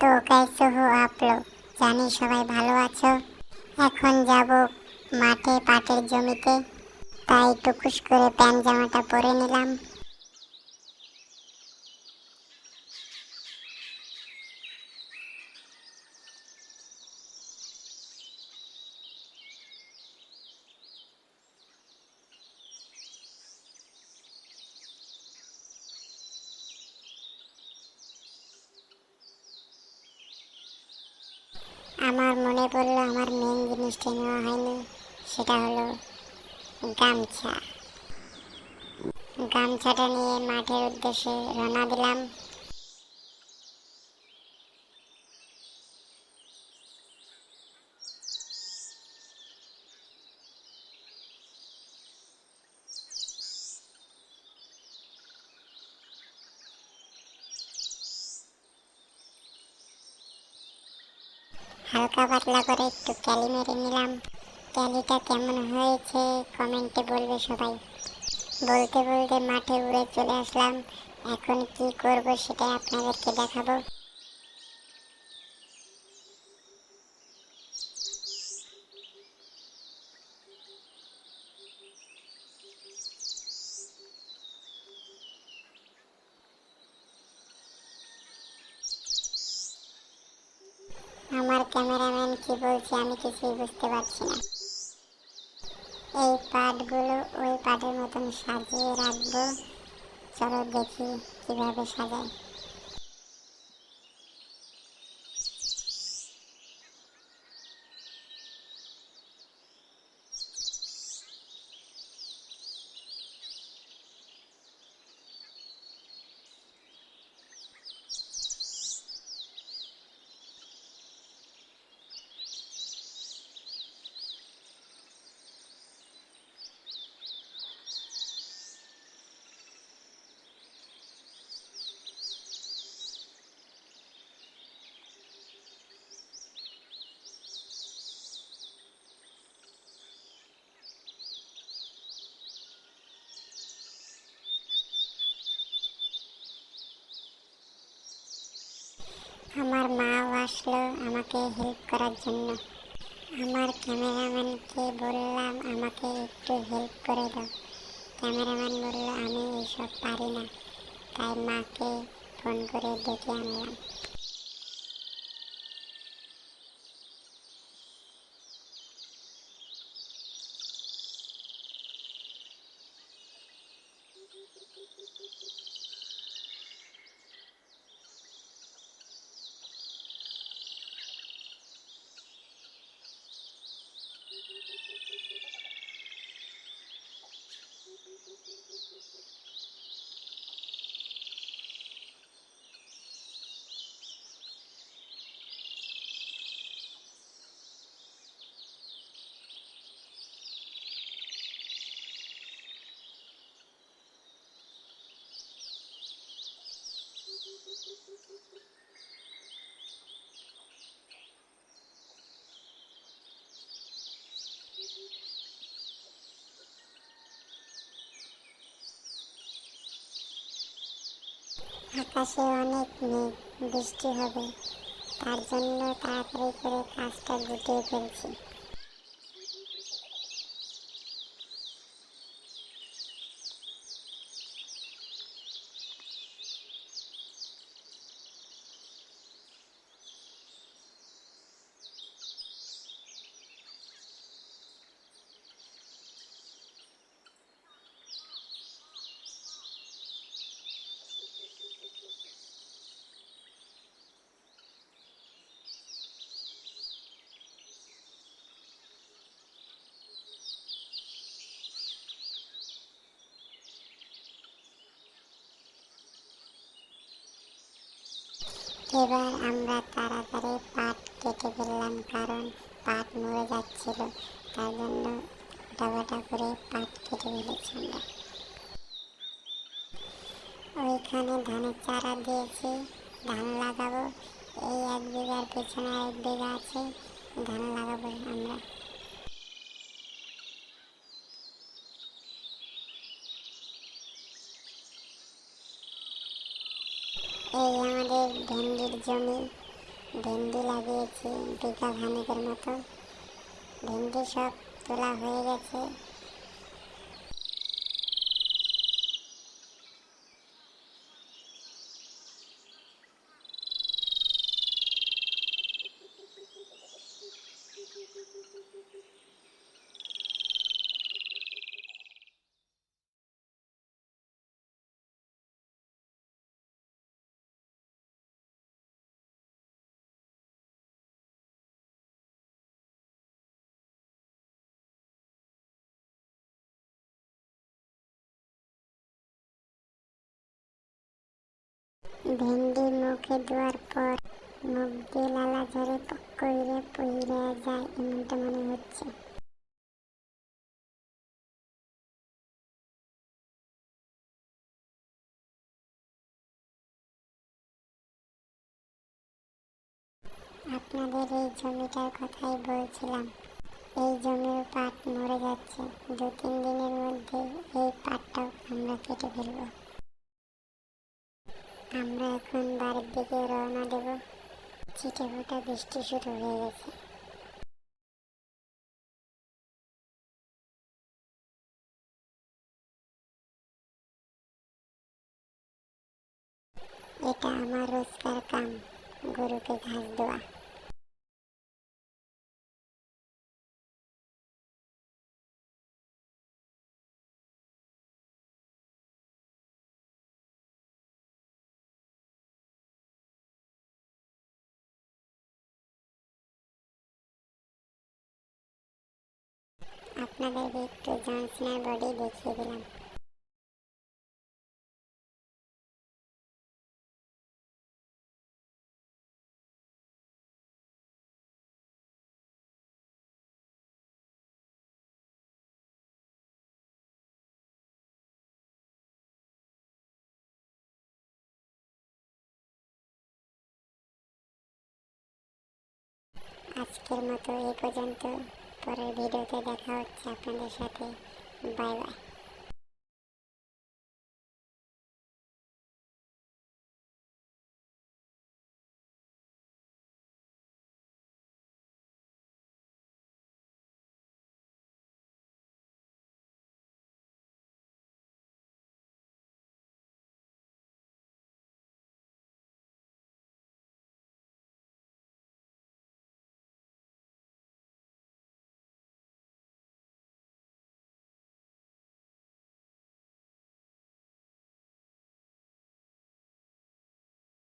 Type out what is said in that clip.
তো कैसे हो आप लोग? জানি সবাই ভালো আছো। এখন যাব মাঠে পাটের জমিতে, তাই টুকুস করে প্যান্ট জামাটা পরে নিলাম। আমার মনে পড়লো আমার মেন জিনিসটা নেওয়া হয়নি, সেটা হলো গামছা। গামছাটা নিয়ে মাঠের উদ্দেশ্যে রওনা দিলাম। হালকা পাতলা করে একটু ক্যালি মেরে নিলাম। ক্যালিটা কেমন হয়েছে কমেন্টে বলবে সবাই। বলতে বলতে মাঠে উড়ে চলে আসলাম। এখন কি করব সেটাই আপনাদেরকে দেখাবো। আমার ক্যামেরাম্যান কি বলছে আমি কিছুই বুঝতে পারছি না। এই পাটগুলো ওই পাটের মতন সাজিয়ে রাখবো। চলো দেখি কিভাবে সাজাই। আমার মাও আসলো আমাকে হেল্প করার জন্য। আমার ক্যামেরাম্যানকে বললাম আমাকে একটু হেল্প করে দাও। ক্যামেরাম্যান বলল আমি এইসব পারি না, তাই মাকে ফোন করে ডেকে আনলাম। আকাশে অনেক মেঘ, বৃষ্টি হবে, তার জন্য তাড়াতাড়ি করে কাজটা গুটিয়ে ফেলছি। এবার আমরা তাড়াতাড়ি পাট কেটে ফেললাম, কারণ পাট মরে যাচ্ছিল, তার জন্য গোটা করে পাট কেটে ফেলেছি আমরা। ওইখানে ধানের চারা দিয়েছি, ধান লাগাবো। এই 1 বিঘার পেছনে 1 বিঘা আছে, ধান লাগাবো আমরা। এই আমাদের ভেন্ডির জমি, ভেন্ডি লাগিয়েছি বিঘা খানেকের মতো। ভেন্ডি সব তোলা হয়ে গেছে। ভেন্ডি মুখে দেওয়ার পর মুখ দিয়ে লালা ঝরে কইরে পুইরে যায় এমনটা মনে হচ্ছে। আপনাদের এই জমিটার কথাই বলছিলাম। এই জমির পাট মরে যাচ্ছে। 2-3 দিনের মধ্যে এই পাটটাও আমরা কেটে ফেলবো। আমরা এখন বাড়ির দিকে রওনা দেব। ছিটেফোঁটা বৃষ্টি শুরু হয়ে গেছে। এটা আমার রোজকার কাম, গরুকে ঘাস দেওয়া। আপনাদেরকে একটু জনসনের বডি দেখিয়ে দিলাম। আজকের মতো এই পর্যন্ত। পরের ভিডিওতে দেখা হচ্ছে আপনাদের সাথে। Bye bye.